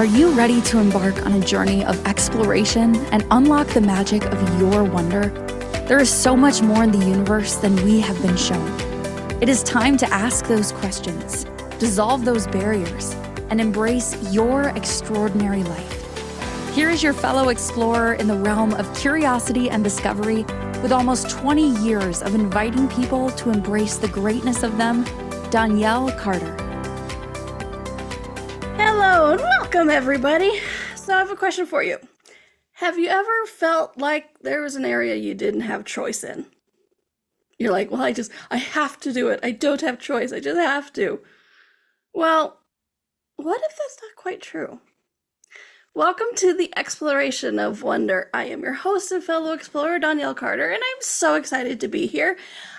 Are you ready to embark on a journey of exploration and unlock the magic of your wonder? There is so much more in the universe than we have been shown. It is time to ask those questions, dissolve those barriers, and embrace your extraordinary life. Here is your fellow explorer in the realm of curiosity and discovery, with almost 20 years of inviting people to embrace the greatness of them, Donnielle Carter. Hello and welcome, everybody. So I have a question for you. Have you ever felt like there was an area you didn't have choice in? You're like, well, I have to do it. I don't have choice. I just have to. Well, what if that's not quite true? Welcome to the Exploration of Wonder. I am your host and fellow explorer, Donnielle Carter, and I'm so excited to be here.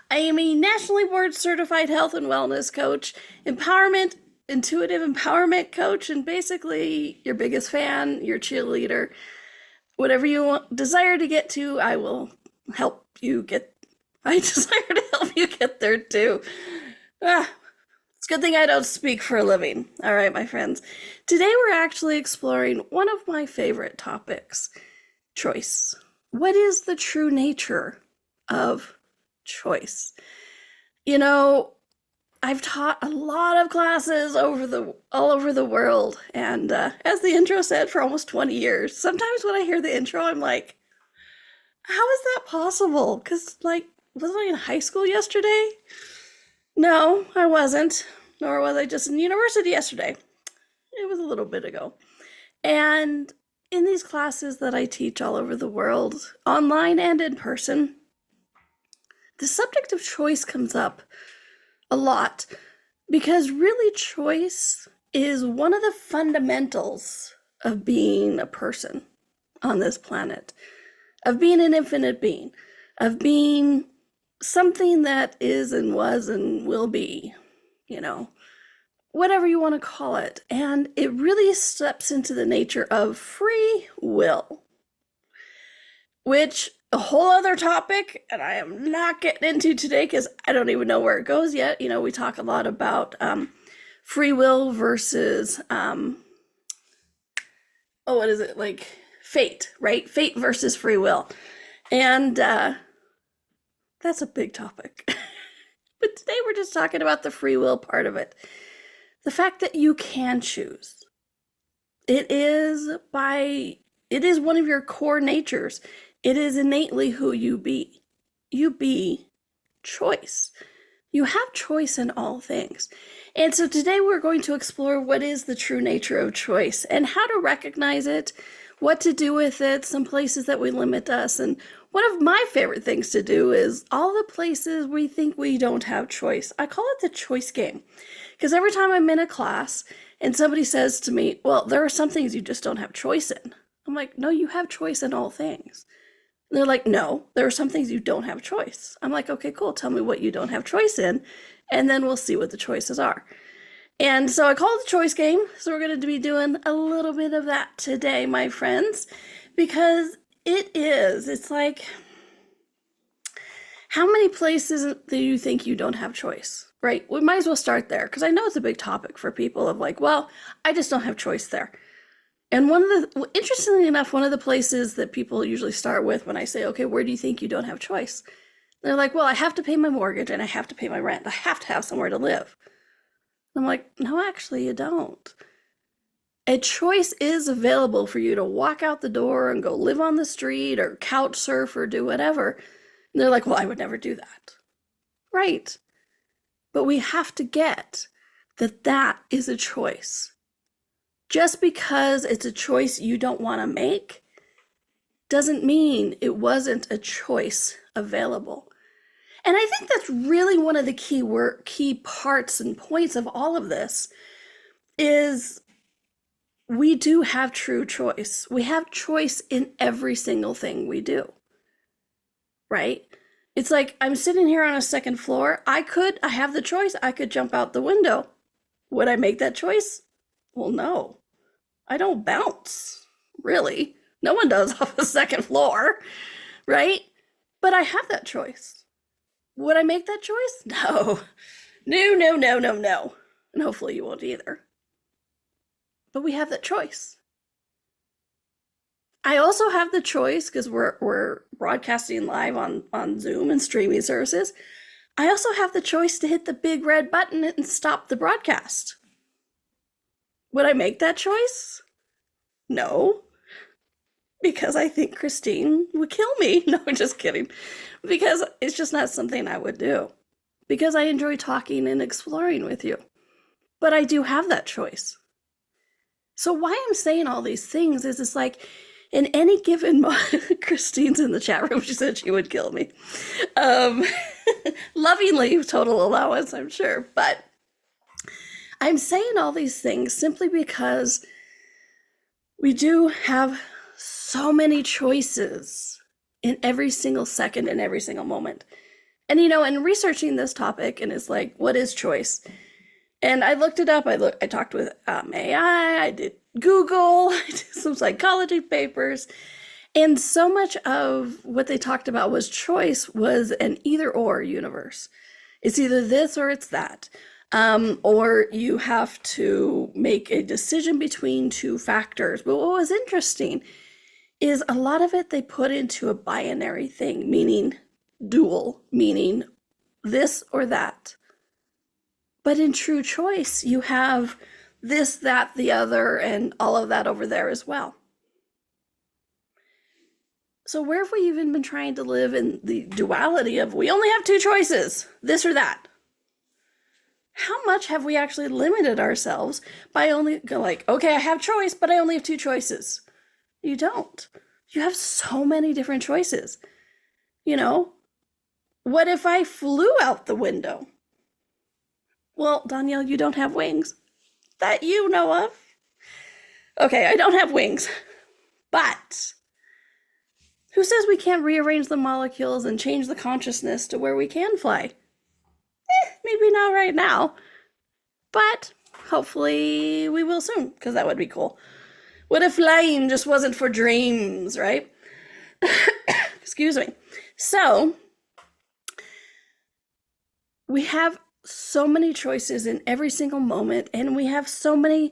I am a nationally board certified health and wellness coach, intuitive empowerment coach, and basically your biggest fan, your cheerleader. Whatever you desire to get to, I will help you get. I desire to help you get there too. It's a good thing I don't speak for a living. All right, my friends. Today we're actually exploring one of my favorite topics, choice. What is the true nature of choice? You know, I've taught a lot of classes all over the world, and as the intro said, for almost 20 years. Sometimes when I hear the intro, I'm like, how is that possible? Because, wasn't I in high school yesterday? No, I wasn't, nor was I just in university yesterday. It was a little bit ago. And in these classes that I teach all over the world, online and in person, the subject of choice comes up a lot, because really choice is one of the fundamentals of being a person on this planet, of being an infinite being, of being something that is and was and will be, whatever you want to call it. And it really steps into the nature of free will, which a whole other topic, and I am not getting into today because I don't even know where it goes yet. We talk a lot about free will versus, what is it? Like fate, right? Fate versus free will. And that's a big topic. But today we're just talking about the free will part of it. The fact that you can choose. It is one of your core natures. It is innately who you be. You be choice. You have choice in all things. And so today we're going to explore what is the true nature of choice and how to recognize it, what to do with it, some places that we limit us. And one of my favorite things to do is all the places we think we don't have choice. I call it the choice game. Because every time I'm in a class and somebody says to me, well, there are some things you just don't have choice in. I'm like, no, you have choice in all things. And they're like, no, there are some things you don't have choice. I'm like, okay, cool. Tell me what you don't have choice in, and then we'll see what the choices are. And so I call it the choice game. So we're going to be doing a little bit of that today, my friends, because it's like, how many places do you think you don't have choice, right? We might as well start there, because I know it's a big topic for people of like, well, I just don't have choice there. And interestingly enough, one of the places that people usually start with when I say, okay, where do you think you don't have choice? They're like, well, I have to pay my mortgage and I have to pay my rent. I have to have somewhere to live. I'm like, no, actually you don't. A choice is available for you to walk out the door and go live on the street or couch surf or do whatever. And they're like, well, I would never do that. Right. But we have to get that is a choice. Just because it's a choice you don't want to make doesn't mean it wasn't a choice available. And I think that's really one of the key parts and points of all of this is we do have true choice. We have choice in every single thing we do, right? It's like I'm sitting here on a second floor. I have the choice. I could jump out the window. Would I make that choice? Well, no. I don't bounce, really. No one does off the second floor, right? But I have that choice. Would I make that choice? No. No. And hopefully you won't either. but we have that choice. I also have the choice, because we're broadcasting live on Zoom and streaming services. I also have the choice to hit the big red button and stop the broadcast. Would I make that choice? No, because I think Christine would kill me. No, I'm just kidding. Because it's just not something I would do. Because I enjoy talking and exploring with you. But I do have that choice. So why I'm saying all these things is it's like, in any given moment, Christine's in the chat room. She said she would kill me. Lovingly, total allowance, I'm sure. But I'm saying all these things simply because we do have so many choices in every single second, in every single moment. And, in researching this topic, and it's like, what is choice? And I looked it up. I talked with AI. I did Google. I did some psychology papers. And so much of what they talked about was choice was an either-or universe. It's either this or it's that. Or you have to make a decision between two factors. But what was interesting is a lot of it they put into a binary thing, meaning dual, meaning this or that. But in true choice, you have this, that, the other, and all of that over there as well. So where have we even been trying to live in the duality of we only have two choices, this or that? How much have we actually limited ourselves by only like, okay, I have choice, but I only have two choices? You don't. You have so many different choices. What if I flew out the window? Well, Donnielle, you don't have wings that you know of. Okay, I don't have wings, but who says we can't rearrange the molecules and change the consciousness to where we can fly? Maybe not right now, but hopefully we will soon, because that would be cool. What if flying just wasn't for dreams, right? Excuse me. So, we have so many choices in every single moment, and we have so many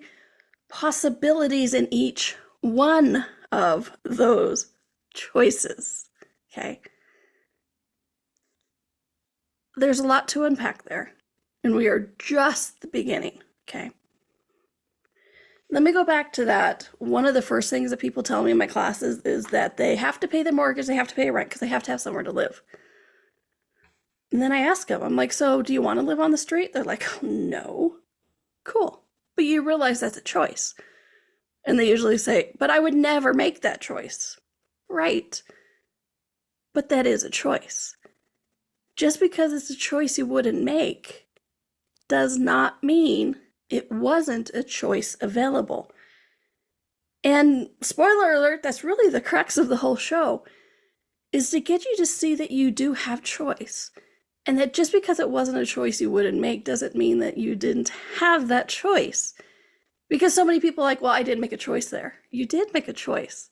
possibilities in each one of those choices, okay? There's a lot to unpack there, and we are just the beginning, okay? Let me go back to that. One of the first things that people tell me in my classes is that they have to pay their mortgage, they have to pay rent, because they have to have somewhere to live. And then I ask them, I'm like, so do you want to live on the street? They're like, oh, no. Cool. But you realize that's a choice. And they usually say, but I would never make that choice. Right. But that is a choice. Just because it's a choice you wouldn't make does not mean it wasn't a choice available. And spoiler alert, that's really the crux of the whole show, is to get you to see that you do have choice. And that just because it wasn't a choice you wouldn't make doesn't mean that you didn't have that choice. Because so many people are like, well, I didn't make a choice there. You did make a choice.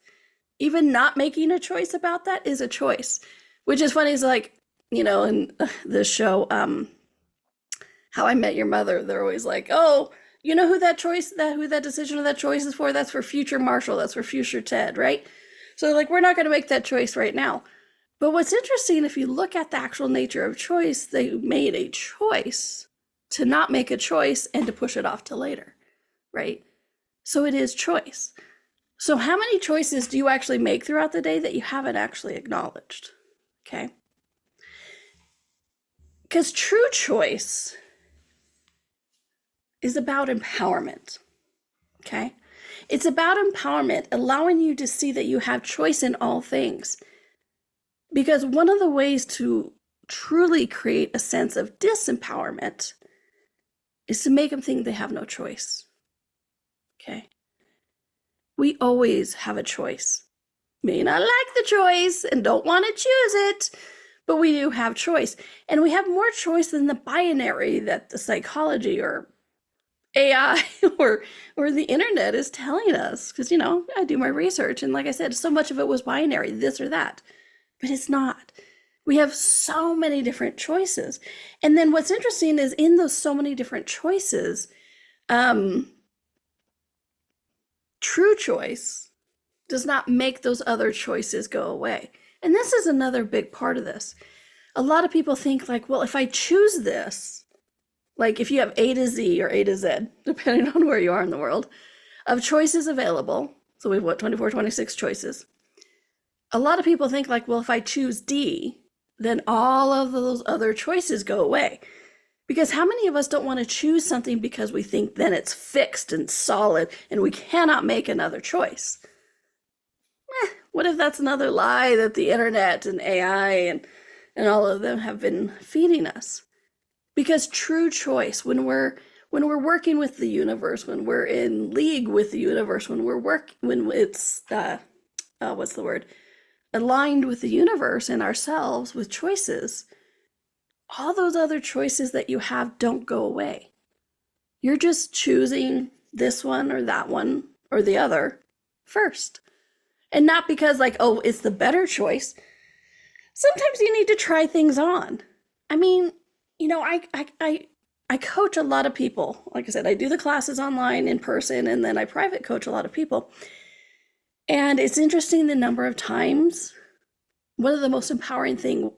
Even not making a choice about that is a choice. Which is funny, is like, in the show, How I Met Your Mother, they're always like, oh, you know who that decision or that choice is for? That's for future Marshall, that's for future Ted, right? So like, we're not going to make that choice right now. But what's interesting, if you look at the actual nature of choice, they made a choice to not make a choice and to push it off to later, right? So it is choice. So how many choices do you actually make throughout the day that you haven't actually acknowledged? Okay? Because true choice is about empowerment, okay? It's about empowerment, allowing you to see that you have choice in all things. Because one of the ways to truly create a sense of disempowerment is to make them think they have no choice, okay? We always have a choice. May not like the choice and don't want to choose it, but we do have choice. And we have more choice than the binary that the psychology or AI or the internet is telling us. Because, I do my research, and like I said, so much of it was binary, this or that. But it's not. We have so many different choices. And then what's interesting is in those so many different choices, True choice does not make those other choices go away. And this is another big part of this. A lot of people think like, well, if I choose this, like if you have A to Z or A to Z, depending on where you are in the world, of choices available, so we have 24, 26 choices. A lot of people think like, well, if I choose D, then all of those other choices go away. Because how many of us don't want to choose something because we think then it's fixed and solid and we cannot make another choice? What if that's another lie that the internet and AI and all of them have been feeding us? Because true choice, when we're working with the universe, when we're in league with the universe, when it's what's the word? Aligned with the universe and ourselves with choices, all those other choices that you have don't go away. You're just choosing this one or that one or the other first. And not because like, oh, it's the better choice. Sometimes you need to try things on. I mean, you know, I coach a lot of people. Like I said, I do the classes online, in person, and then I private coach a lot of people. And it's interesting the number of times, one of the most empowering things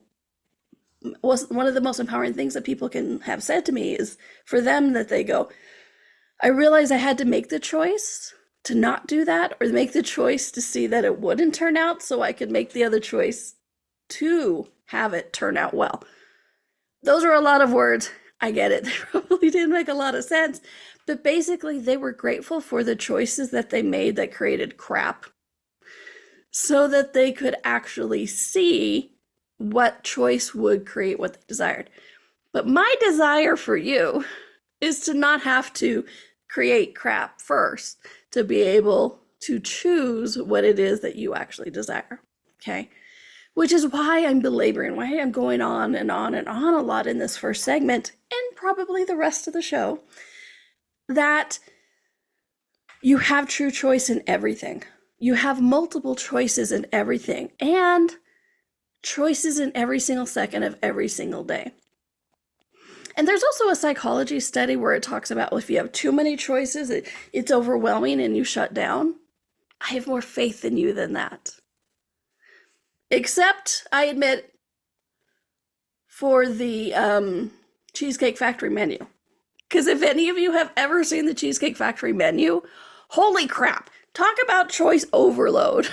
that people can have said to me is for them that they go, I realized I had to make the choice to not do that, or make the choice to see that it wouldn't turn out so I could make the other choice to have it turn out well. Those are a lot of words. I get it. They probably didn't make a lot of sense, but basically they were grateful for the choices that they made that created crap so that they could actually see what choice would create what they desired. But my desire for you is to not have to create crap first to be able to choose what it is that you actually desire. Okay? Which is why I'm belaboring, why I'm going on and on and on a lot in this first segment, and probably the rest of the show, that you have true choice in everything. You have multiple choices in everything, and choices in every single second of every single day. And there's also a psychology study where it talks about, well, if you have too many choices, it's overwhelming and you shut down. I have more faith in you than that. Except, I admit, for the Cheesecake Factory menu. Because if any of you have ever seen the Cheesecake Factory menu, holy crap, talk about choice overload.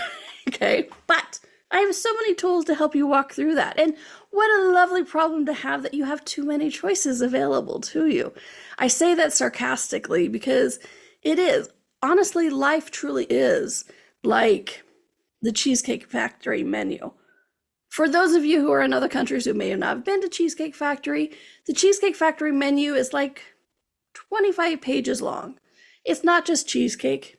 Okay, but I have so many tools to help you walk through that. And what a lovely problem to have that you have too many choices available to you. I say that sarcastically because it is. Honestly, life truly is like the Cheesecake Factory menu. For those of you who are in other countries who may not have been to Cheesecake Factory, the Cheesecake Factory menu is like 25 pages long. It's not just cheesecake.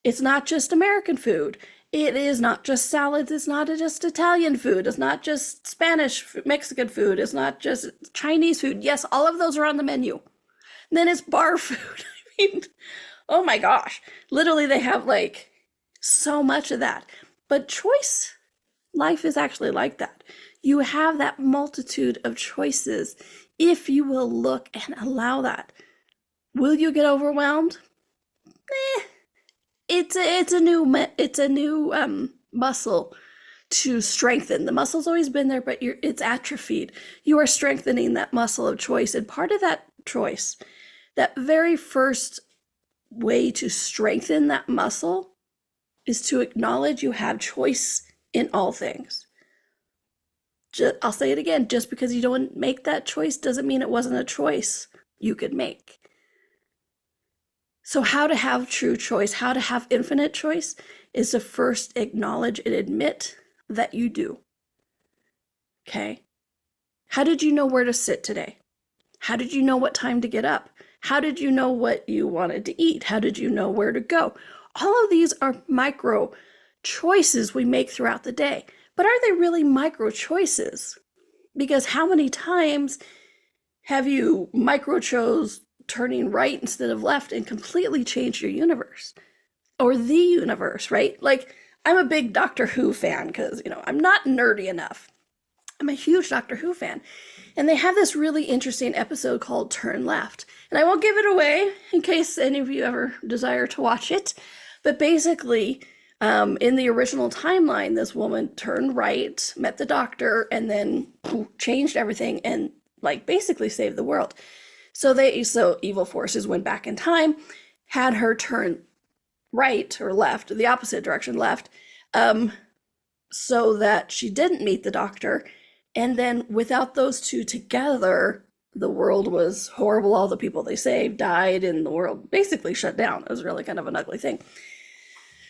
It's not just American food. It is not just salads. It's not just Italian food. It's not just Spanish, Mexican food. It's not just Chinese food. Yes, all of those are on the menu. And then it's bar food. I mean, oh my gosh. Literally, they have like so much of that. But choice, life is actually like that. You have that multitude of choices if you will look and allow that. Will you get overwhelmed? It's a new muscle to strengthen. The muscle's always been there, but it's atrophied. You are strengthening that muscle of choice, and part of that choice, that very first way to strengthen that muscle, is to acknowledge you have choice in all things. I'll say it again. Just because you don't make that choice doesn't mean it wasn't a choice you could make. So how to have true choice, how to have infinite choice, is to first acknowledge and admit that you do. Okay? How did you know where to sit today? How did you know what time to get up? How did you know what you wanted to eat? How did you know where to go? All of these are micro choices we make throughout the day. But are they really micro choices? Because how many times have you micro chose turning right instead of left and completely changed your universe? Or the universe, right? Like, I'm a big Doctor Who fan because, I'm not nerdy enough. I'm a huge Doctor Who fan. And they have this really interesting episode called Turn Left. And I won't give it away in case any of you ever desire to watch it. But basically, in the original timeline, this woman turned right, met the doctor, and then changed everything and like basically saved the world. So evil forces went back in time, had her turn right or left, the opposite direction, left, so that she didn't meet the doctor. And then without those two together, the world was horrible. All the people they saved died, and the world basically shut down. It was really kind of an ugly thing.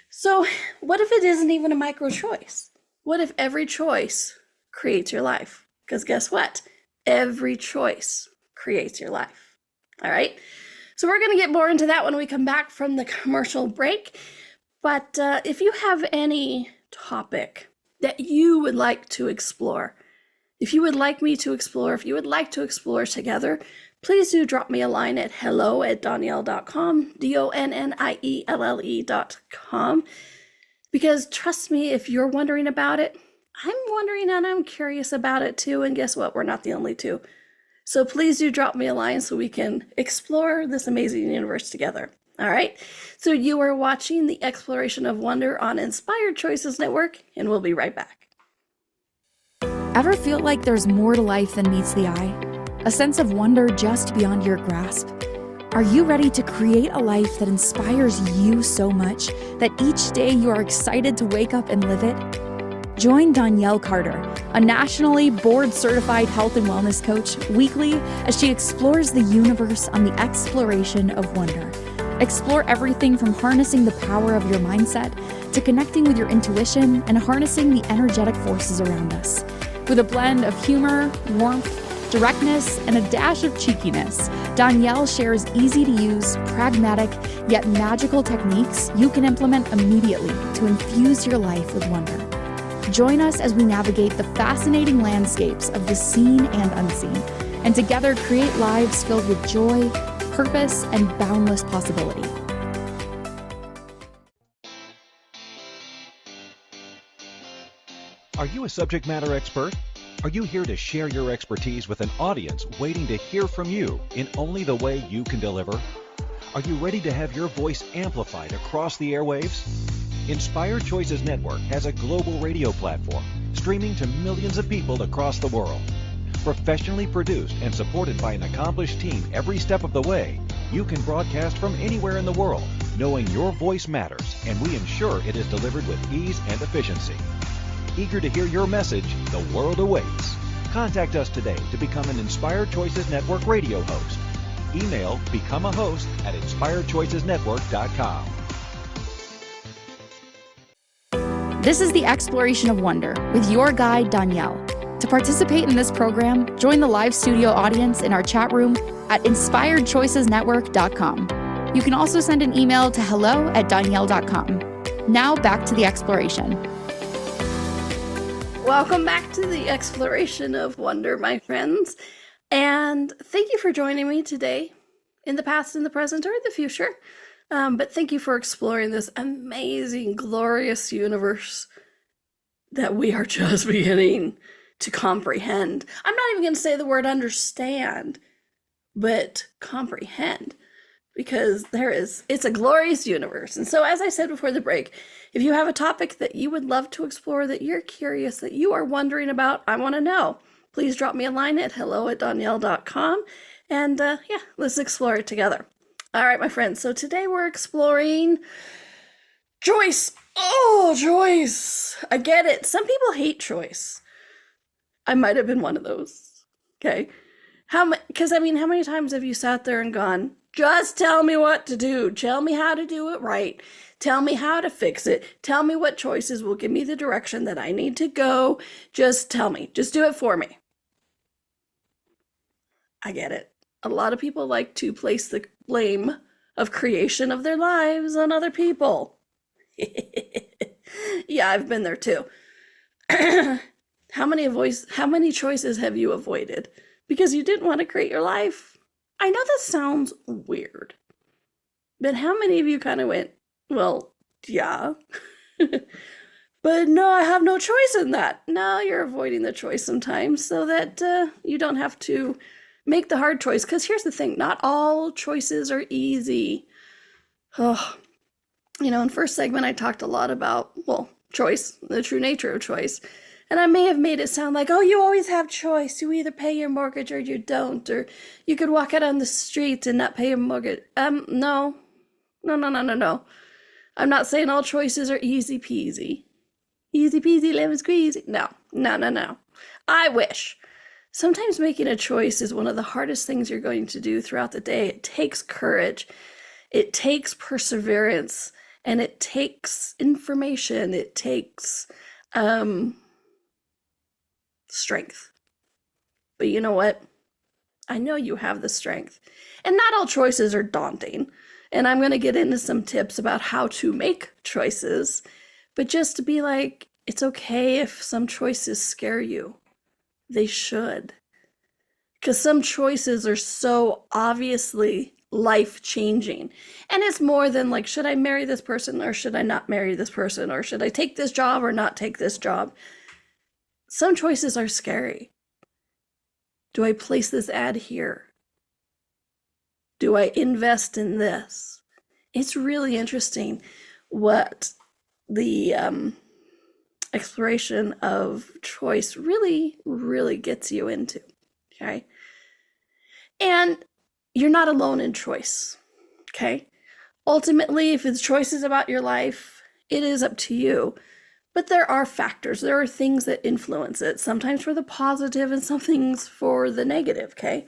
So what if it isn't even a micro choice? What if every choice creates your life? Because guess what? Every choice creates your life. All right. So we're going to get more into that when we come back from the commercial break. But if you have any topic that you would like to explore, if you would like me to explore, if you would like to explore together, please do drop me a line at hello@donnielle.com, DONNIELLE.com. Because trust me, if you're wondering about it, I'm wondering and I'm curious about it too. And guess what? We're not the only two. So please do drop me a line so we can explore this amazing universe together. All right. So you are watching the Exploration of Wonder on Inspired Choices Network, and we'll be right back. Ever feel like there's more to life than meets the eye? A sense of wonder just beyond your grasp? Are you ready to create a life that inspires you so much that each day you are excited to wake up and live it? Join Donnielle Carter, a nationally board-certified health and wellness coach, weekly as she explores the universe on the Exploration of Wonder. Explore everything from harnessing the power of your mindset to connecting with your intuition and harnessing the energetic forces around us. With a blend of humor, warmth, directness, and a dash of cheekiness, Donnielle shares easy-to-use, pragmatic, yet magical techniques you can implement immediately to infuse your life with wonder. Join us as we navigate the fascinating landscapes of the seen and unseen, and together create lives filled with joy, purpose, and boundless possibility. Are you a subject matter expert? Are you here to share your expertise with an audience waiting to hear from you in only the way you can deliver? Are you ready to have your voice amplified across the airwaves? Inspired Choices Network has a global radio platform streaming to millions of people across the world. Professionally produced and supported by an accomplished team every step of the way, you can broadcast from anywhere in the world, knowing your voice matters, and we ensure it is delivered with ease and efficiency. Eager to hear your message, the world awaits. Contact us today to become an Inspired Choices Network radio host. Email becomeahost@inspiredchoicesnetwork.com. This is the Exploration of Wonder with your guide, Donnielle. To participate in this program, join the live studio audience in our chat room at inspiredchoicesnetwork.com. You can also send an email to hello@donnielle.com. Now back to the exploration. Welcome back to the Exploration of Wonder, my friends. And thank you for joining me today in the past, in the present, or in the future. But thank you for exploring this amazing, glorious universe that we are just beginning to comprehend. I'm not even going to say the word understand, but comprehend, because it's a glorious universe. And so, as I said before the break, if you have a topic that you would love to explore, that you're curious, that you are wondering about, I want to know, please drop me a line at hello@donnielle.com, and let's explore it together. All right, my friends. So today we're exploring choice. Oh, choice. I get it. Some people hate choice. I might have been one of those. Okay. How many times have you sat there and gone, just tell me what to do. Tell me how to do it right. Tell me how to fix it. Tell me what choices will give me the direction that I need to go. Just tell me. Just do it for me. I get it. A lot of people like to place the blame of creation of their lives on other people. Yeah, I've been there too. How many choices have you avoided because you didn't want to create your life? I know that sounds weird, but how many of you kind of went, well, yeah, but no, I have no choice in that. No, you're avoiding the choice sometimes so that you don't have to make the hard choice. Because here's the thing, not all choices are easy. Oh, In first segment, I talked a lot about, well, choice, the true nature of choice. And I may have made it sound like, oh, you always have choice. You either pay your mortgage or you don't. Or you could walk out on the street and not pay your mortgage. No. No. I'm not saying all choices are easy peasy. Easy peasy, lemon squeezy. No. I wish. Sometimes making a choice is one of the hardest things you're going to do throughout the day. It takes courage. It takes perseverance. And it takes information. It takes strength. But you know what? I know you have the strength. And not all choices are daunting. And I'm going to get into some tips about how to make choices. But just to be like, it's okay if some choices scare you. They should. Because some choices are so obviously life-changing. And it's more than like, should I marry this person or should I not marry this person? Or should I take this job or not take this job? Some choices are scary. Do I place this ad here? Do I invest in this? It's really interesting what the exploration of choice really, really gets you into, okay? And you're not alone in choice, okay? Ultimately, if it's choices about your life, it is up to you. But there are factors. There are things that influence it, sometimes for the positive and some things for the negative, okay?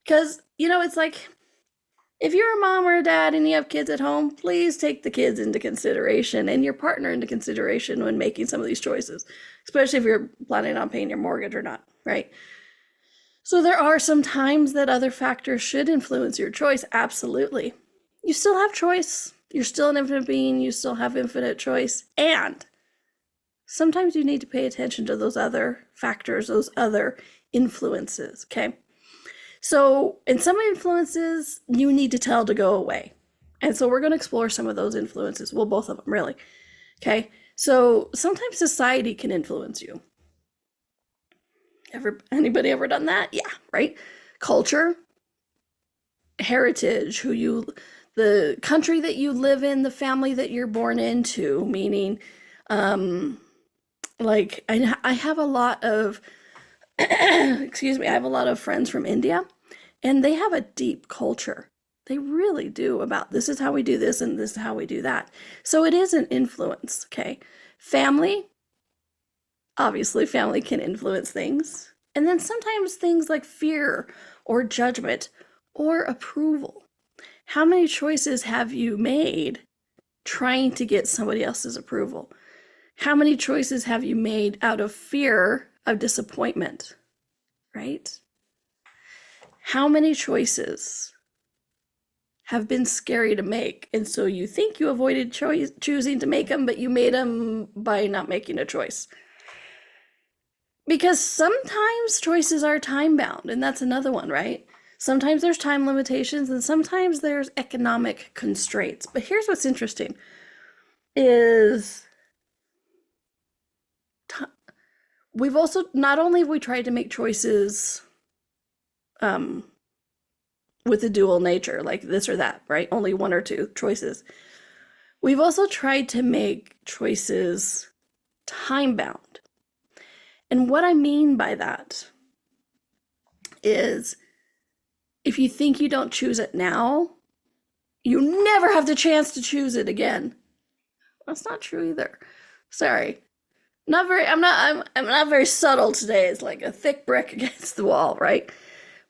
Because, it's like, if you're a mom or a dad and you have kids at home, please take the kids into consideration and your partner into consideration when making some of these choices, especially if you're planning on paying your mortgage or not, right? So there are some times that other factors should influence your choice, absolutely. You still have choice. You're still an infinite being. You still have infinite choice. And sometimes you need to pay attention to those other factors, those other influences, okay? So, in some influences, you need to tell to go away. And so we're going to explore some of those influences. Well, both of them, really. Okay? So, sometimes society can influence you. Anybody ever done that? Yeah, right? Culture, heritage, the country that you live in, the family that you're born into, meaning, like, I have a lot of, I have a lot of friends from India, and they have a deep culture. They really do about this is how we do this and this is how we do that. So it is an influence, okay? Family, obviously family can influence things. And then sometimes things like fear or judgment or approval. How many choices have you made trying to get somebody else's approval? How many choices have you made out of fear of disappointment, right? How many choices have been scary to make, and so you think you avoided choosing to make them, but you made them by not making a choice? Because sometimes choices are time-bound, and that's another one, right? Sometimes there's time limitations, and sometimes there's economic constraints. But here's what's interesting, is we've also, not only have we tried to make choices with a dual nature, like this or that, right? Only one or two choices. We've also tried to make choices time-bound. And what I mean by that is, if you think you don't choose it now, you never have the chance to choose it again. That's not true either. Sorry. I'm not very subtle today. It's like a thick brick against the wall, right?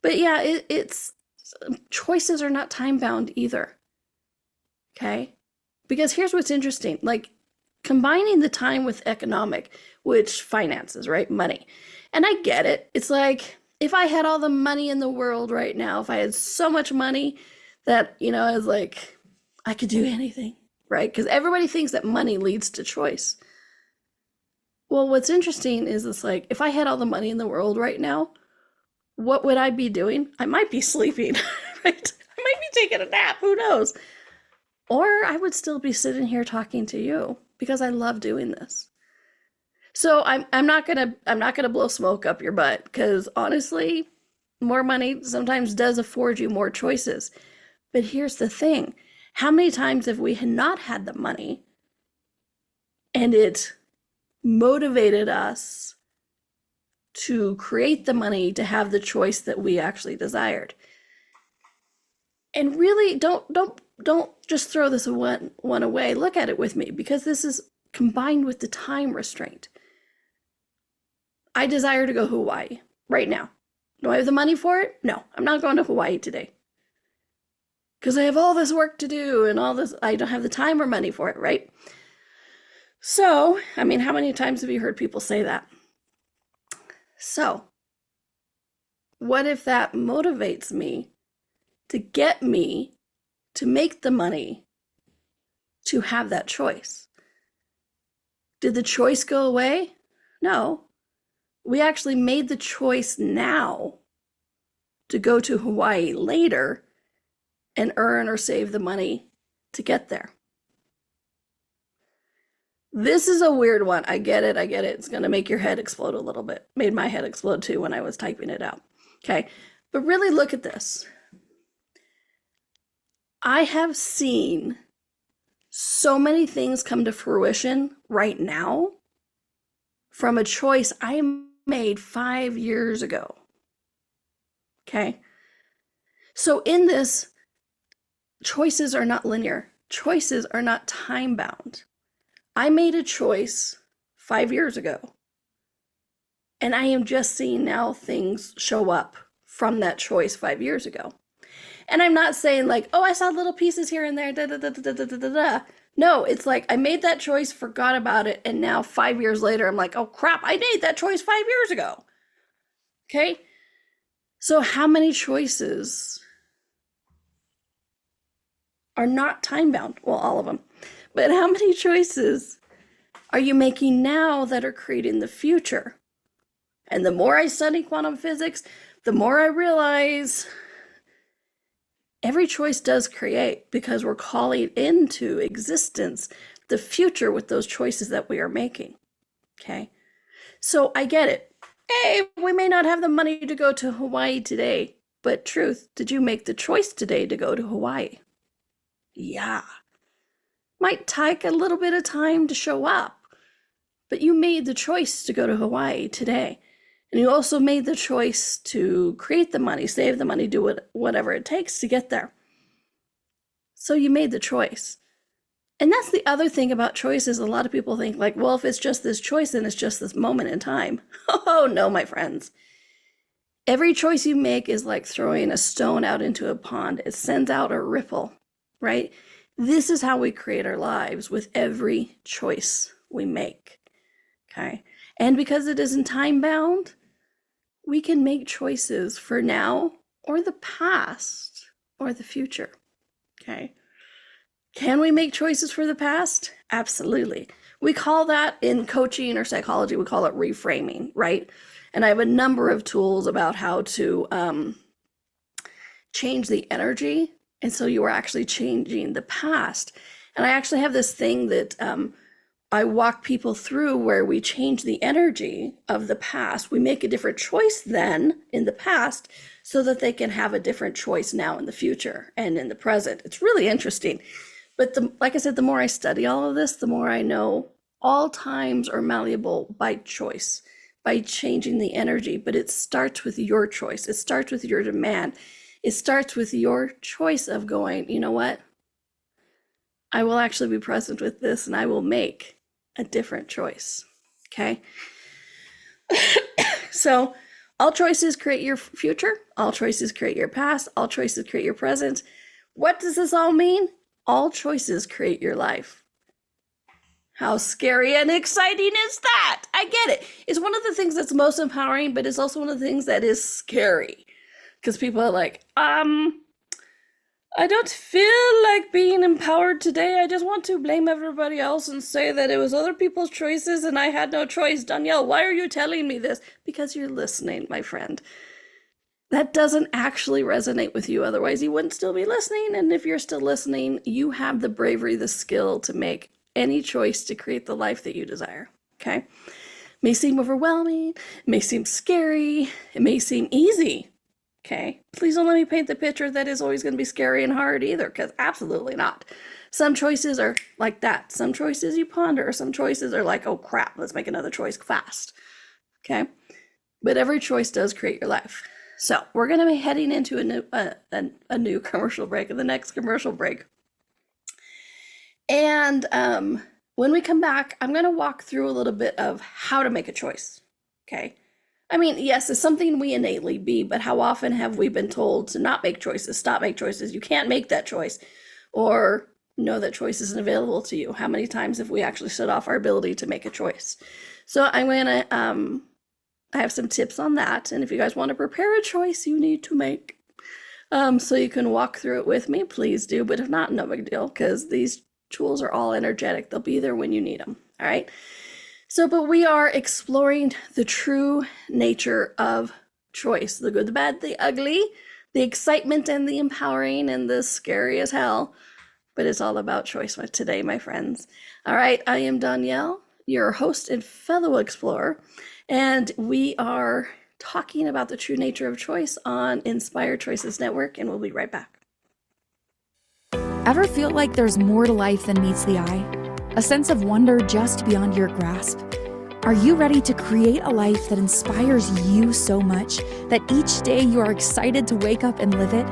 But yeah, it's choices are not time-bound either. Okay? Because here's what's interesting. Like, combining the time with economic, which finances, right? Money. And I get it. It's like, if I had all the money in the world right now, if I had so much money that, I was like, I could do anything, right? Because everybody thinks that money leads to choice. Well, what's interesting is it's like, if I had all the money in the world right now, what would I be doing? I might be sleeping, right? I might be taking a nap, who knows? Or I would still be sitting here talking to you because I love doing this. So I'm not gonna blow smoke up your butt, because honestly, more money sometimes does afford you more choices. But here's the thing. How many times have we not had the money and it motivated us to create the money to have the choice that we actually desired? And really, don't just throw this one away. Look at it with me, because this is combined with the time restraint. I desire to go to Hawaii right now. Do I have the money for it? No, I'm not going to Hawaii today, because I have all this work to do and all this. I don't have the time or money for it, right? So, I mean, how many times have you heard people say that? So, what if that motivates me to get me to make the money to have that choice? Did the choice go away? No. We actually made the choice now to go to Hawaii later and earn or save the money to get there. This is a weird one. I get it. It's going to make your head explode a little bit. Made my head explode too when I was typing it out. Okay. But really look at this. I have seen so many things come to fruition right now from a choice I made 5 years ago. Okay. So in this, choices are not linear. Choices are not time bound. I made a choice 5 years ago, and I am just seeing now things show up from that choice 5 years ago. And I'm not saying like, oh, I saw little pieces here and there, da, da, da, da, da, da, da, da. No, it's like I made that choice, forgot about it, and now 5 years later, I'm like, oh crap, I made that choice 5 years ago. Okay? So how many choices are not time bound? Well, all of them. But how many choices are you making now that are creating the future? And the more I study quantum physics, the more I realize every choice does create, because we're calling into existence the future with those choices that we are making. Okay? So I get it. Hey, we may not have the money to go to Hawaii today, but truth, did you make the choice today to go to Hawaii? Yeah. Might take a little bit of time to show up, but you made the choice to go to Hawaii today. And you also made the choice to create the money, save the money, do whatever it takes to get there. So you made the choice. And that's the other thing about choices. A lot of people think like, well, if it's just this choice, then it's just this moment in time. Oh, no, my friends. Every choice you make is like throwing a stone out into a pond. It sends out a ripple, right? This is how we create our lives, with every choice we make, okay? And because it isn't time bound, we can make choices for now or the past or the future, okay? Can we make choices for the past? Absolutely. We call that, in coaching or psychology, we call it reframing, right? And I have a number of tools about how to change the energy. And so you are actually changing the past. And I actually have this thing that I walk people through where we change the energy of the past. We make a different choice then in the past so that they can have a different choice now in the future and in the present. It's really interesting. But like I said, the more I study all of this, the more I know all times are malleable by choice, by changing the energy. But it starts with your choice. It starts with your demand. It starts with your choice of going, you know what? I will actually be present with this, and I will make a different choice. Okay? So all choices create your future. All choices create your past. All choices create your present. What does this all mean? All choices create your life. How scary and exciting is that? I get it. It's one of the things that's most empowering, but it's also one of the things that is scary. Because people are like, I don't feel like being empowered today. I just want to blame everybody else and say that it was other people's choices and I had no choice. Donnielle, why are you telling me this? Because you're listening, my friend. That doesn't actually resonate with you. Otherwise, you wouldn't still be listening. And if you're still listening, you have the bravery, the skill to make any choice to create the life that you desire. Okay? It may seem overwhelming. It may seem scary. It may seem easy. Okay, please don't let me paint the picture that is always going to be scary and hard either, because absolutely not. Some choices are like that. Some choices you ponder. Some choices are like, oh crap, let's make another choice fast. Okay, but every choice does create your life. So we're going to be heading into a new commercial break, the next commercial break. And when we come back, I'm going to walk through a little bit of how to make a choice. Okay. I mean, yes, it's something we innately be, but how often have we been told to not make choices, stop make choices, you can't make that choice, or know that choice isn't available to you? How many times have we actually shut off our ability to make a choice? So I'm going to, I have some tips on that. And if you guys want to prepare a choice you need to make, so you can walk through it with me, please do. But if not, no big deal, because these tools are all energetic. They'll be there when you need them. All right. So, but we are exploring the true nature of choice, the good, the bad, the ugly, the excitement and the empowering and the scary as hell. But it's all about choice today, my friends. All right. I am Donnielle, your host and fellow explorer. And we are talking about the true nature of choice on Inspired Choices Network, and we'll be right back. Ever feel like there's more to life than meets the eye? A sense of wonder just beyond your grasp? Are you ready to create a life that inspires you so much that each day you are excited to wake up and live it?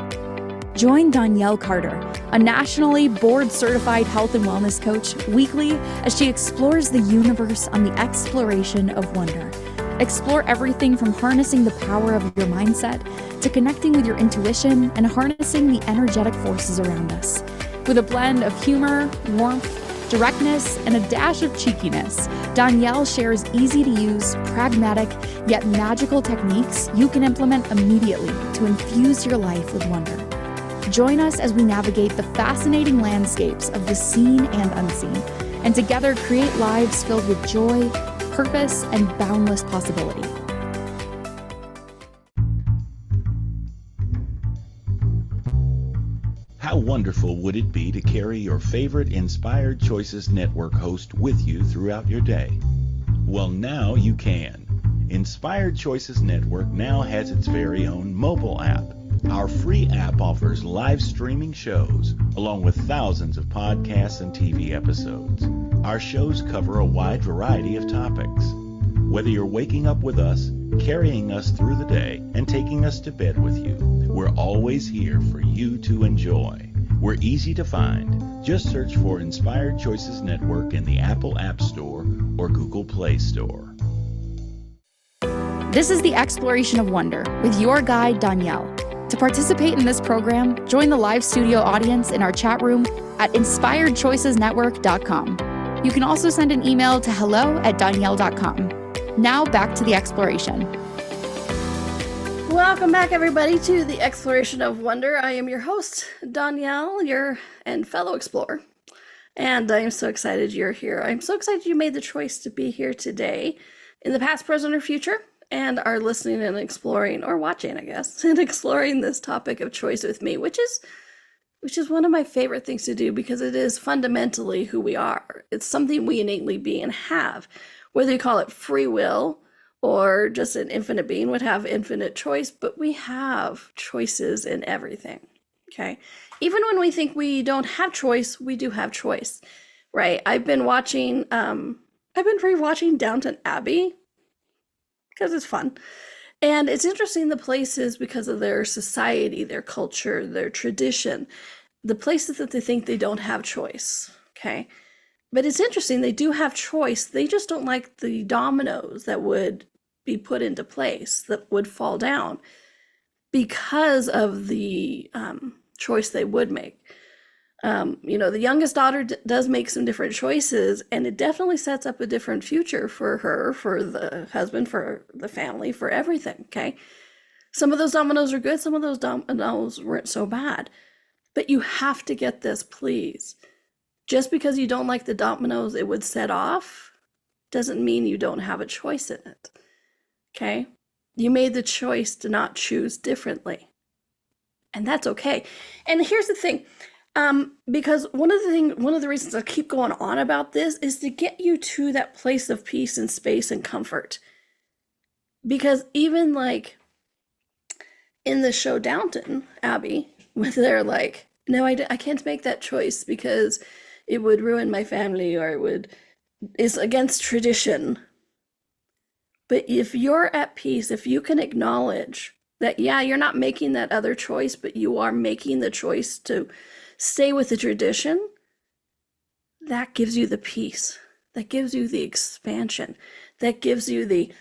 Join Donnielle Carter, a nationally board-certified health and wellness coach, weekly as she explores the universe on the exploration of wonder. Explore everything from harnessing the power of your mindset to connecting with your intuition and harnessing the energetic forces around us. With a blend of humor, warmth, directness, and a dash of cheekiness, Donnielle shares easy-to-use, pragmatic, yet magical techniques you can implement immediately to infuse your life with wonder. Join us as we navigate the fascinating landscapes of the seen and unseen, and together create lives filled with joy, purpose, and boundless possibility. How wonderful would it be to carry your favorite Inspired Choices Network host with you throughout your day? Well, now you can. Inspired Choices Network now has its very own mobile app. Our free app offers live streaming shows, along with thousands of podcasts and TV episodes. Our shows cover a wide variety of topics. Whether you're waking up with us, carrying us through the day, and taking us to bed with you, we're always here for you to enjoy. We're easy to find. Just search for Inspired Choices Network in the Apple App Store or Google Play Store. This is the Exploration of Wonder with your guide, Donnielle. To participate in this program, join the live studio audience in our chat room at inspiredchoicesnetwork.com. You can also send an email to hello@donnielle.com. Now back to the exploration. Welcome back, everybody, to the Exploration of Wonder. I am your host, Donnielle, your and fellow explorer. And I am so excited you're here. I'm so excited you made the choice to be here today in the past, present, or future, and are listening and exploring, or watching, I guess, and exploring this topic of choice with me, which is one of my favorite things to do because it is fundamentally who we are. It's something we innately be and have. Whether you call it free will or just an infinite being would have infinite choice, but we have choices in everything, okay? Even when we think we don't have choice, we do have choice, right? I've been rewatching Downton Abbey because it's fun. And it's interesting the places because of their society, their culture, their tradition, the places that they think they don't have choice, okay? But it's interesting, they do have choice. They just don't like the dominoes that would be put into place, that would fall down because of the choice they would make. The youngest daughter does make some different choices, and it definitely sets up a different future for her, for the husband, for the family, for everything, okay? Some of those dominoes are good, some of those dominoes weren't so bad. But you have to get this, please. Just because you don't like the dominoes it would set off doesn't mean you don't have a choice in it, okay? You made the choice to not choose differently, and that's okay. And here's the thing, because one of the reasons I keep going on about this is to get you to that place of peace and space and comfort. Because even like in the show Downton Abbey, when they're like, no, I can't make that choice because it would ruin my family, or it's against tradition. But if you're at peace, if you can acknowledge that, yeah, you're not making that other choice, but you are making the choice to stay with the tradition, that gives you the peace. That gives you the expansion. That gives you the,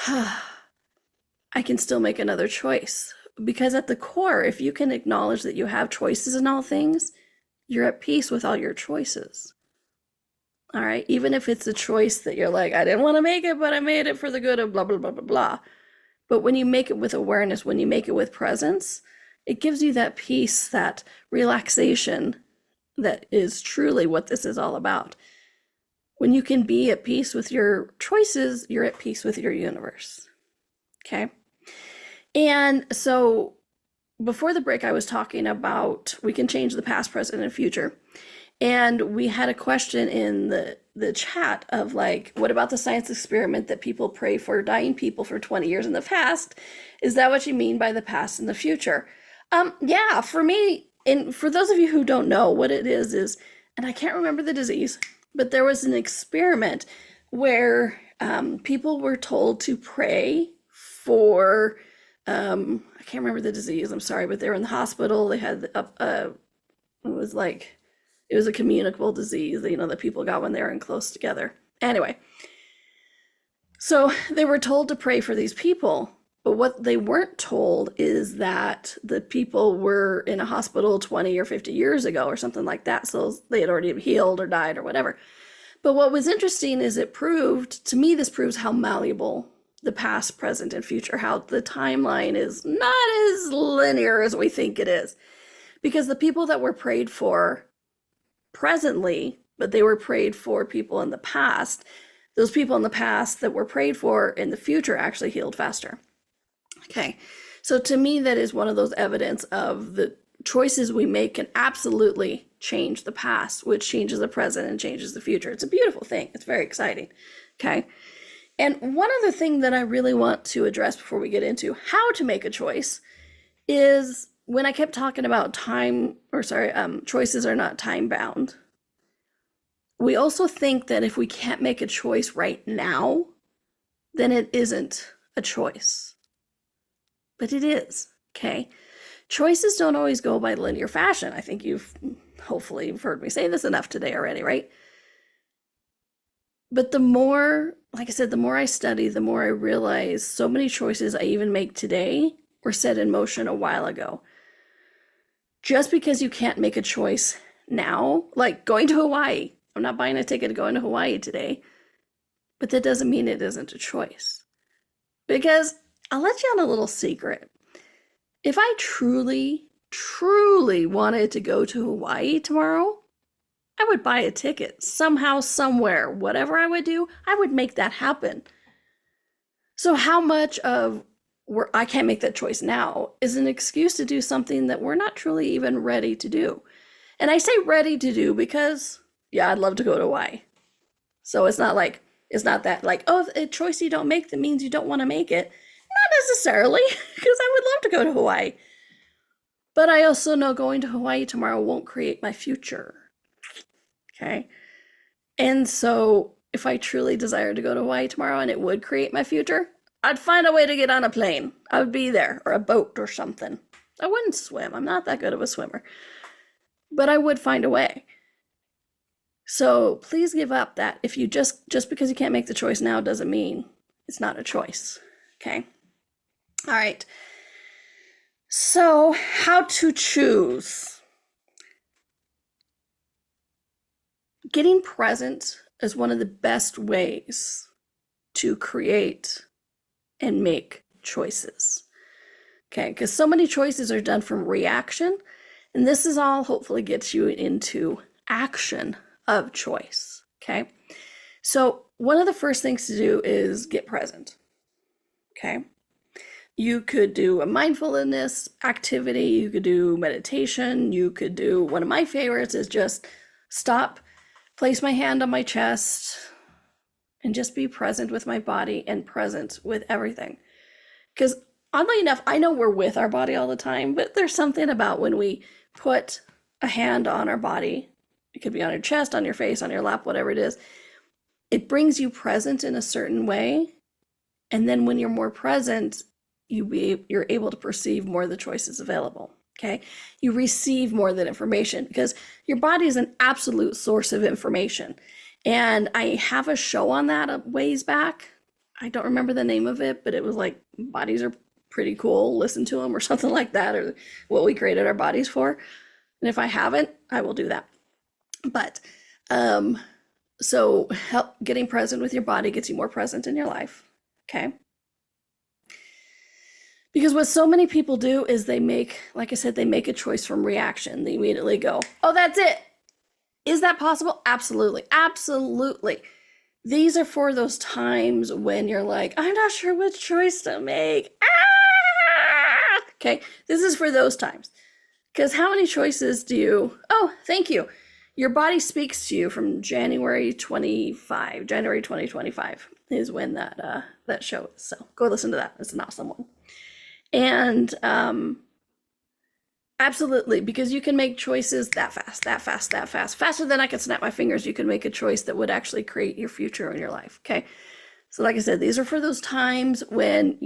I can still make another choice. Because at the core, if you can acknowledge that you have choices in all things, you're at peace with all your choices. All right, even if it's a choice that you're like, I didn't want to make it, but I made it for the good of blah, blah, blah, blah, blah. But when you make it with awareness, when you make it with presence, it gives you that peace, that relaxation that is truly what this is all about. When you can be at peace with your choices, you're at peace with your universe. Okay? And so before the break, I was talking about we can change the past, present, and future. And we had a question in the chat of like, what about the science experiment that people pray for dying people for 20 years in the past? Is that what you mean by the past and the future? Yeah, for me, and for those of you who don't know what it is, and I can't remember the disease, but there was an experiment where people were told to pray for, I can't remember the disease, I'm sorry, but they were in the hospital. They had it was a communicable disease, that people got when they were in close together. Anyway, so they were told to pray for these people, but what they weren't told is that the people were in a hospital 20 or 50 years ago or something like that, so they had already healed or died or whatever. But what was interesting is to me, this proves how malleable the past, present, and future, how the timeline is not as linear as we think it is. Because the people that were prayed for presently, but they were prayed for people in the past, those people in the past that were prayed for in the future actually healed faster. Okay, so to me, that is one of those evidence of the choices we make can absolutely change the past, which changes the present and changes the future. It's a beautiful thing. It's very exciting. Okay, and one other thing that I really want to address before we get into how to make a choice is when I kept talking about choices are not time bound. We also think that if we can't make a choice right now, then it isn't a choice. But it is, okay? Choices don't always go by linear fashion. I think hopefully you've heard me say this enough today already, right? But the more, like I said, the more I study, the more I realize so many choices I even make today were set in motion a while ago. Just because you can't make a choice now, like going to Hawaii. I'm not buying a ticket to go into Hawaii today, but that doesn't mean it isn't a choice. Because I'll let you on a little secret. If I truly, truly wanted to go to Hawaii tomorrow, I would buy a ticket somehow, somewhere, whatever I would do, I would make that happen. So how much of where I can't make that choice now is an excuse to do something that we're not truly even ready to do. And I say ready to do because, yeah, I'd love to go to Hawaii. So it's not that like, oh, a choice you don't make that means you don't want to make it. Not necessarily, because I would love to go to Hawaii. But I also know going to Hawaii tomorrow won't create my future. Okay? And so if I truly desired to go to Hawaii tomorrow and it would create my future, I'd find a way to get on a plane. I would be there, or a boat or something. I wouldn't swim. I'm not that good of a swimmer. But I would find a way. So please give up that if you just because you can't make the choice now doesn't mean it's not a choice. Okay? All right. So how to choose. Getting present is one of the best ways to create and make choices. Okay, because so many choices are done from reaction, and this is all hopefully gets you into action of choice. Okay, so one of the first things to do is get present. Okay, you could do a mindfulness activity, you could do meditation, you could do, one of my favorites is just stop, place my hand on my chest, and just be present with my body and present with everything. Because oddly enough, I know we're with our body all the time, but there's something about when we put a hand on our body, it could be on your chest, on your face, on your lap, whatever it is, it brings you present in a certain way. And then when you're more present, you're able to perceive more of the choices available. Okay. You receive more of that information because your body is an absolute source of information. And I have a show on that a ways back. I don't remember the name of it, but it was like bodies are pretty cool. Listen to them or something like that, or what we created our bodies for. And if I haven't, I will do that. But so getting present with your body gets you more present in your life. Okay. Because what so many people do is they make, like I said, they make a choice from reaction. They immediately go, oh, that's it. Is that possible? Absolutely. Absolutely. These are for those times when you're like, I'm not sure which choice to make. Ah! Okay. This is for those times. Because how many choices do you, oh, thank you. Your body speaks to you from January 2025 is when that show is. So go listen to that. It's an awesome one. And absolutely, because you can make choices that fast, faster than I could snap my fingers. You can make a choice that would actually create your future in your life. Okay. So like I said, these are for those times when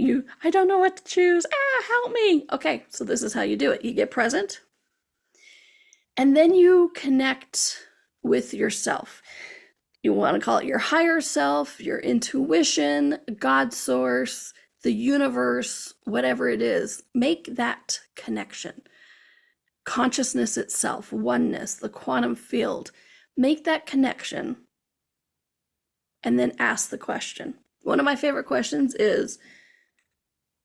I don't know what to choose. Help me. Okay. So this is how you do it. You get present and then you connect with yourself. You want to call it your higher self, your intuition, God source, the universe, whatever it is. Make that connection. Consciousness itself, oneness, the quantum field. Make that connection and then ask the question. One of my favorite questions is,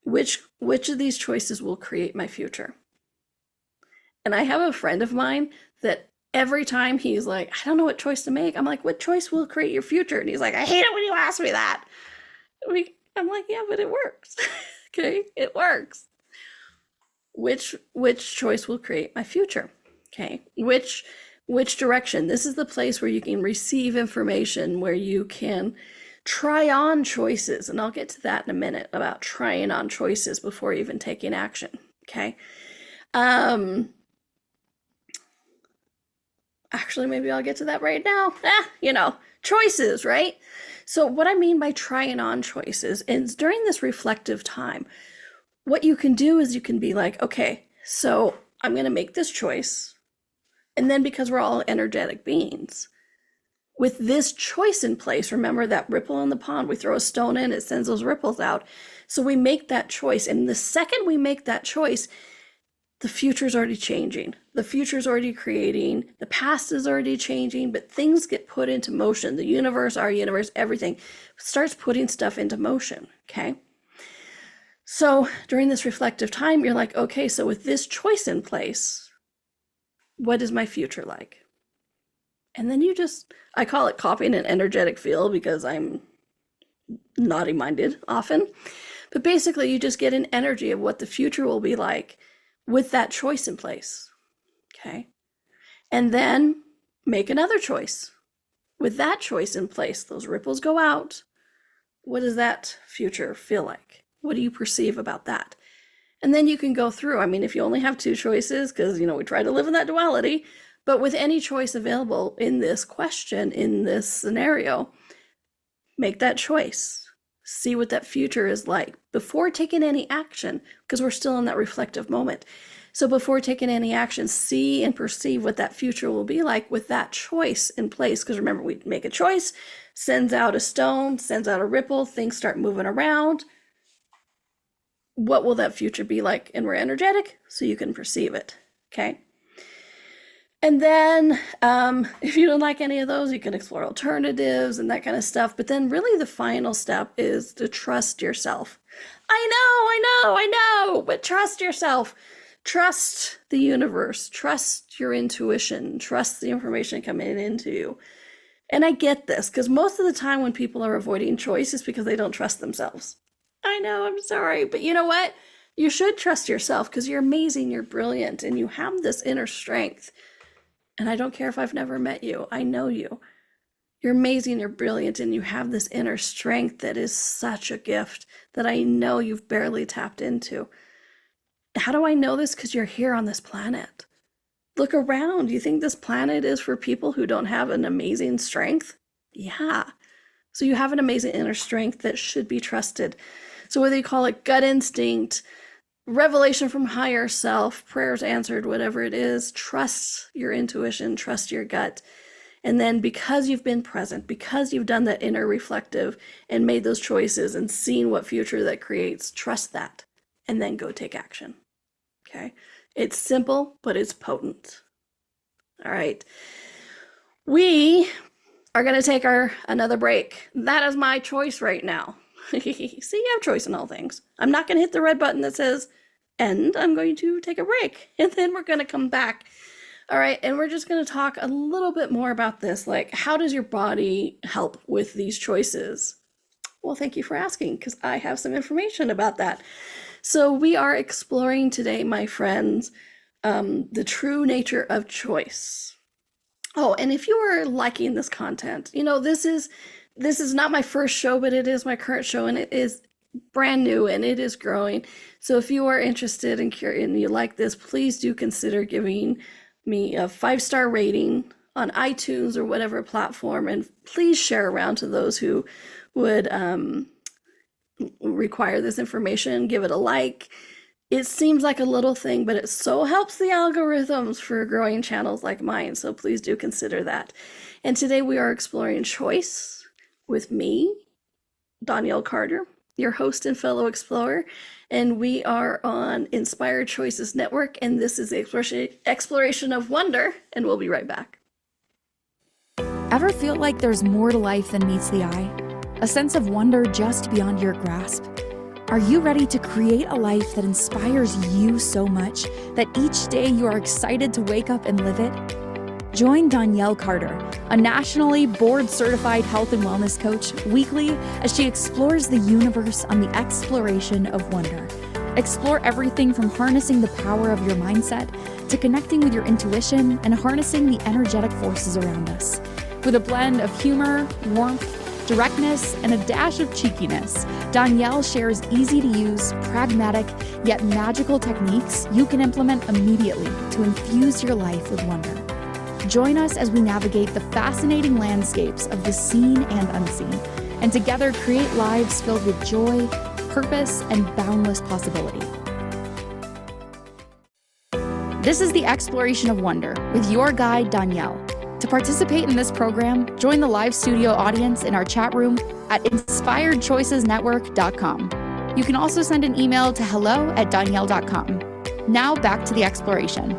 which of these choices will create my future? And I have a friend of mine that every time he's like, I don't know what choice to make. I'm like, what choice will create your future? And he's like, I hate it when you ask me that. I'm like, yeah, but it works. Okay, it works. Which choice will create my future? Okay, which direction? This is the place where you can receive information, where you can try on choices. And I'll get to that in a minute about trying on choices before even taking action. Okay. Actually, maybe I'll get to that right now. Choices, right? So what I mean by trying on choices is during this reflective time, what you can do is you can be like, okay, so I'm going to make this choice. And then because we're all energetic beings, with this choice in place, remember that ripple in the pond, we throw a stone in, it sends those ripples out. So we make that choice. And the second we make that choice, the future's already changing. The future's already creating. The past is already changing, but things get put into motion. The universe, our universe, everything starts putting stuff into motion. Okay. So during this reflective time, you're like, okay, so with this choice in place, what is my future like? And then I call it copying an energetic field because I'm naughty minded often. But basically you just get an energy of what the future will be like with that choice in place. Okay. And then make another choice. With that choice in place, those ripples go out. What does that future feel like? What do you perceive about that? And then you can go through. I mean, if you only have two choices, because, we try to live in that duality, but with any choice available in this question, in this scenario, make that choice. See what that future is like before taking any action, because we're still in that reflective moment. So before taking any action, see and perceive what that future will be like with that choice in place. Because remember, we make a choice, sends out a stone, sends out a ripple, things start moving around. What will that future be like? And we're energetic, so you can perceive it. Okay. And then if you don't like any of those, you can explore alternatives and that kind of stuff. But then really the final step is to trust yourself. I know, but trust yourself. Trust the universe. Trust your intuition. Trust the information coming into you. And I get this, because most of the time when people are avoiding choice is because they don't trust themselves. I know, I'm sorry, but you know what? You should trust yourself because you're amazing, you're brilliant, and you have this inner strength. And I don't care if I've never met you, I know you. You're amazing, you're brilliant, and you have this inner strength that is such a gift that I know you've barely tapped into. How do I know this? Because you're here on this planet. Look around. You think this planet is for people who don't have an amazing strength? Yeah. So you have an amazing inner strength that should be trusted. So whether you call it gut instinct, revelation from higher self, prayers answered, whatever it is, trust your intuition, trust your gut. And then because you've been present, because you've done that inner reflective and made those choices and seen what future that creates, trust that and then go take action. Okay? It's simple, but it's potent. All right. We are going to take another break. That is my choice right now. See, you have choice in all things. I'm not going to hit the red button that says end. I'm going to take a break and then we're going to come back. All right, and we're just going to talk a little bit more about this, like how does your body help with these choices? Well, thank you for asking, because I have some information about that. So we are exploring today, my friends, the true nature of choice. Oh, and if you are liking this content, this is not my first show, but it is my current show, and it is brand new and it is growing. So if you are interested and curious and you like this, please do consider giving me a 5-star rating on iTunes or whatever platform, and please share around to those who would require this information. Give it a like. It seems like a little thing, but it so helps the algorithms for growing channels like mine, so please do consider that. And today we are exploring choice with me, Donnielle Carter, your host and fellow explorer, and we are on Inspired Choices Network, and this is the exploration of wonder, and we'll be right back. Ever feel like there's more to life than meets the eye? A sense of wonder just beyond your grasp? Are you ready to create a life that inspires you so much that each day you are excited to wake up and live it? Join Donnielle Carter, a nationally board-certified health and wellness coach, weekly as she explores the universe on the exploration of wonder. Explore everything from harnessing the power of your mindset to connecting with your intuition and harnessing the energetic forces around us. With a blend of humor, warmth, directness, and a dash of cheekiness, Donnielle shares easy-to-use, pragmatic, yet magical techniques you can implement immediately to infuse your life with wonder. Join us as we navigate the fascinating landscapes of the seen and unseen, and together create lives filled with joy, purpose, and boundless possibility. This is the Exploration of Wonder with your guide, Donnielle. To participate in this program, join the live studio audience in our chat room at inspiredchoicesnetwork.com. You can also send an email to hello@donnielle.com. Now back to the exploration.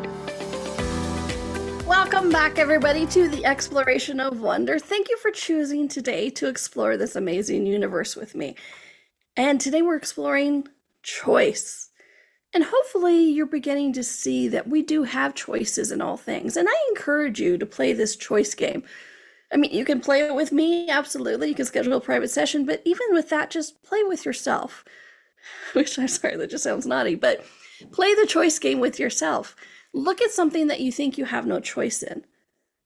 Welcome back, everybody, to the exploration of wonder. Thank you for choosing today to explore this amazing universe with me. And today we're exploring choice. And hopefully you're beginning to see that we do have choices in all things. And I encourage you to play this choice game. I mean, you can play it with me, absolutely. You can schedule a private session, but even with that, just play with yourself. Which, I'm sorry, that just sounds naughty, but play the choice game with yourself. Look at something that you think you have no choice in.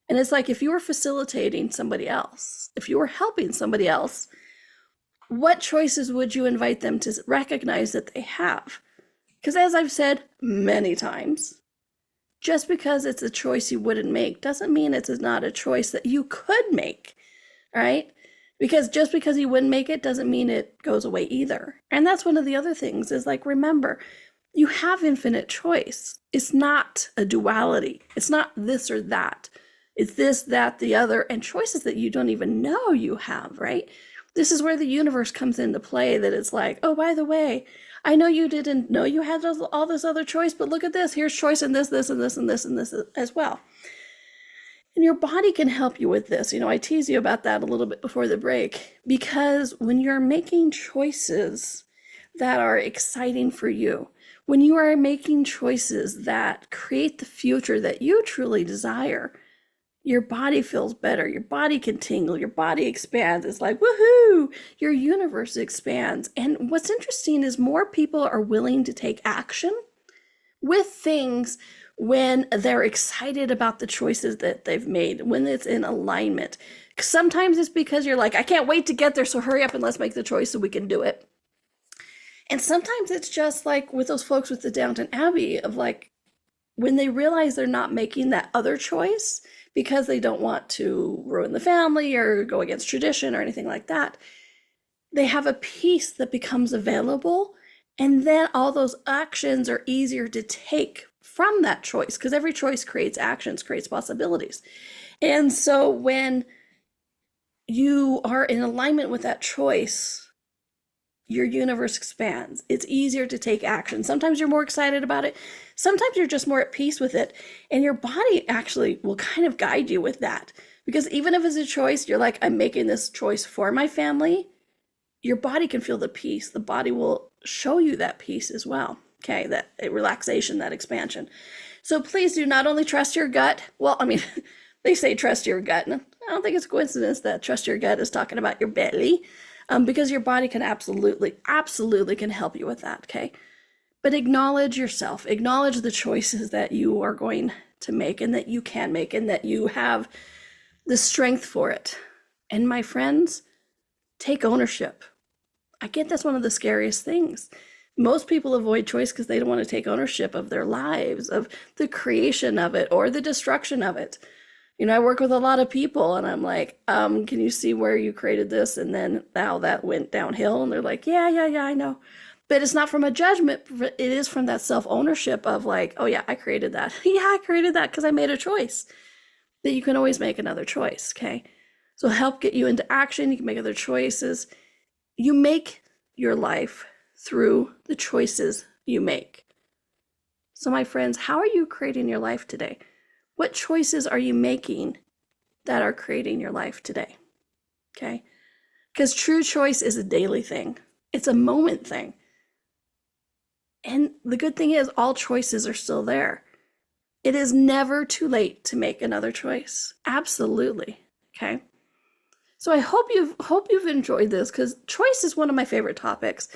And it's like if you were facilitating somebody else, if you were helping somebody else, what choices would you invite them to recognize that they have? Because as I've said many times, just because it's a choice you wouldn't make doesn't mean it's not a choice that you could make, right? Because just because you wouldn't make it doesn't mean it goes away either. And that's one of the other things is like, remember, you have infinite choice. It's not a duality. It's not this or that. It's this, that, the other, and choices that you don't even know you have, right? This is where the universe comes into play, that it's like, oh, by the way, I know you didn't know you had all this other choice, but look at this. Here's choice in this, this, and this, and this, and this as well. And your body can help you with this. You know, I tease you about that a little bit before the break, because when you're making choices that are exciting for you, when you are making choices that create the future that you truly desire, your body feels better. Your body can tingle. Your body expands. It's like, woohoo, your universe expands. And what's interesting is more people are willing to take action with things when they're excited about the choices that they've made, when it's in alignment. Sometimes it's because you're like, I can't wait to get there, so hurry up and let's make the choice so we can do it. And sometimes it's just like with those folks with the Downton Abbey of like, when they realize they're not making that other choice because they don't want to ruin the family or go against tradition or anything like that, they have a peace that becomes available. And then all those actions are easier to take from that choice, because every choice creates actions, creates possibilities. And so when you are in alignment with that choice, your universe expands. It's easier to take action. Sometimes you're more excited about it. Sometimes you're just more at peace with it. And your body actually will kind of guide you with that. Because even if it's a choice, you're like, I'm making this choice for my family, your body can feel the peace. The body will show you that peace as well. Okay, that relaxation, that expansion. So please do not only trust your gut. Well, I mean, they say trust your gut. And I don't think it's a coincidence that trust your gut is talking about your belly, because your body can absolutely can help you with that. Okay, but acknowledge yourself. Acknowledge the choices that you are going to make and that you can make and that you have the strength for it. And my friends, take ownership. I get that's one of the scariest things. Most people avoid choice because they don't want to take ownership of their lives, of the creation of it or the destruction of it. You know, I work with a lot of people and I'm like, can you see where you created this? And then now that went downhill. And they're like, yeah, I know. But it's not from a judgment. It is from that self-ownership of like, oh yeah, I created that. Yeah, I created that because I made a choice. That you can always make another choice, okay? So help get you into action. You can make other choices. You make your life through the choices you make. So my friends, how are you creating your life today? What choices are you making that are creating your life today? Okay? Because true choice is a daily thing. It's a moment thing. And the good thing is all choices are still there. It is never too late to make another choice. Absolutely. Okay? So I hope you've enjoyed this, because choice is one of my favorite topics.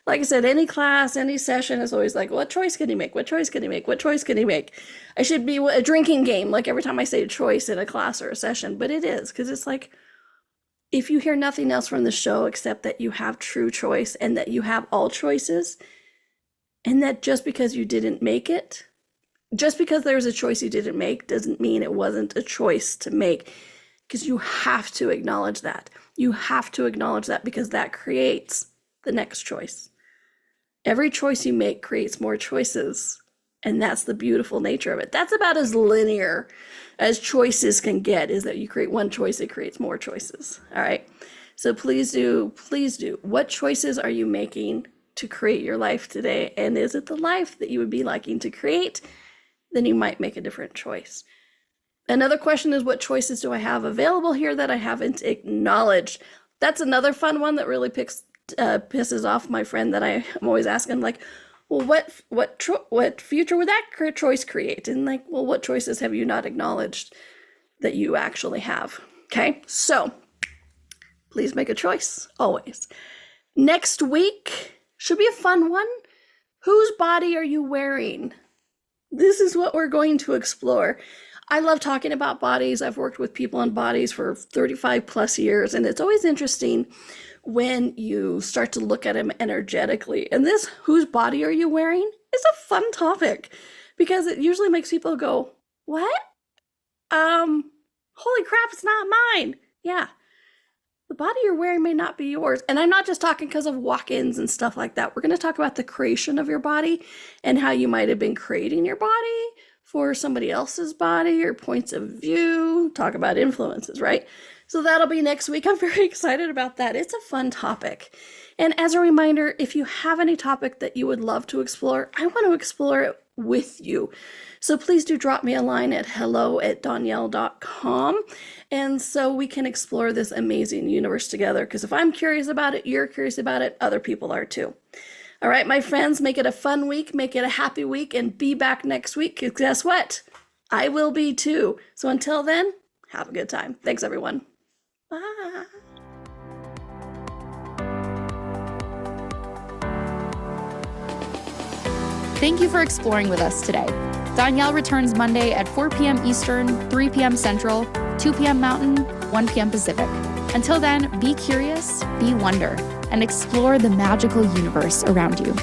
Like I said, any class, any session is always like, what choice can you make? What choice can you make? What choice can you make? I should be a drinking game, like every time I say choice in a class or a session, but it is, because it's like, if you hear nothing else from the show except that you have true choice and that you have all choices, and that just because you didn't make it, just because there's a choice you didn't make doesn't mean it wasn't a choice to make, because you have to acknowledge that. You have to acknowledge that, because that creates the next choice. Every choice you make creates more choices, and that's the beautiful nature of it. That's about as linear as choices can get, is that you create one choice, it creates more choices. All right. So please do. What choices are you making to create your life today? And is it the life that you would be liking to create? Then you might make a different choice. Another question is, what choices do I have available here that I haven't acknowledged? That's another fun one that really pisses off my friend that I'm always asking, like, well, what future would that choice create? And like, well, what choices have you not acknowledged that you actually have? Okay, so please make a choice, always. Next week should be a fun one. Whose body are you wearing? This is what we're going to explore. I love talking about bodies. I've worked with people on bodies for 35 plus years, and it's always interesting when you start to look at them energetically. And this, whose body are you wearing, is a fun topic, because it usually makes people go, what? Holy crap, it's not mine. Yeah. The body you're wearing may not be yours. And I'm not just talking because of walk-ins and stuff like that. We're going to talk about the creation of your body and how you might have been creating your body for somebody else's body or points of view. Talk about influences, right? So that'll be next week. I'm very excited about that. It's a fun topic. And as a reminder, if you have any topic that you would love to explore, I want to explore it with you. So please do drop me a line at hello@donnielle.com. And so we can explore this amazing universe together. Because if I'm curious about it, you're curious about it, other people are too. All right, my friends, make it a fun week, make it a happy week, and be back next week. Because guess what? I will be too. So until then, have a good time. Thanks, everyone. Bye. Thank you for exploring with us today. Donnielle returns Monday at 4 p.m. Eastern, 3 p.m. Central, 2 p.m. Mountain, 1 p.m. Pacific. Until then, be curious, be wonder, and explore the magical universe around you.